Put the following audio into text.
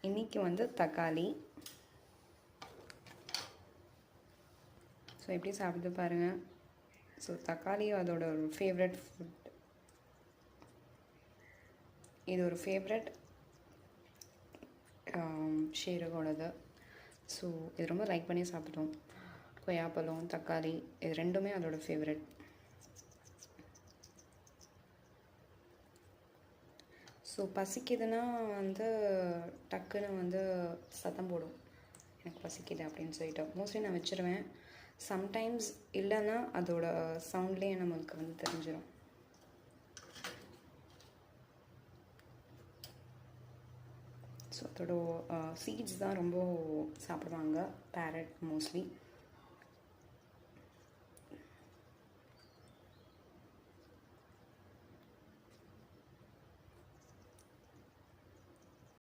இன்றைக்கி வந்து தக்காளி. ஸோ எப்படி சாப்பிட்டு பாருங்கள். ஸோ தக்காளி அதோட ஒரு ஃபேவரட் ஃபுட். இது ஒரு ஃபேவரட் ஷேரோடது. ஸோ இது ரொம்ப லைக் பண்ணி சாப்பிட்டோம். கொய்யாப்பழம், தக்காளி இது ரெண்டுமே அதோட ஃபேவரட். ஸோ பசிக்குதுன்னா வந்து டக்குன்னு வந்து சத்தம் போடும், எனக்கு பசிக்குது அப்படின்னு சொல்லிட்டு. மோஸ்ட்லி நான் வச்சுருவேன். சம்டைம்ஸ் இல்லைன்னா அதோட சவுண்ட்லேயே நம்மளுக்கு வந்து தெரிஞ்சிடும். ஸோ அதோட சீட்ஸ் தான் ரொம்ப சாப்பிடுவாங்க பேரட் மோஸ்ட்லி.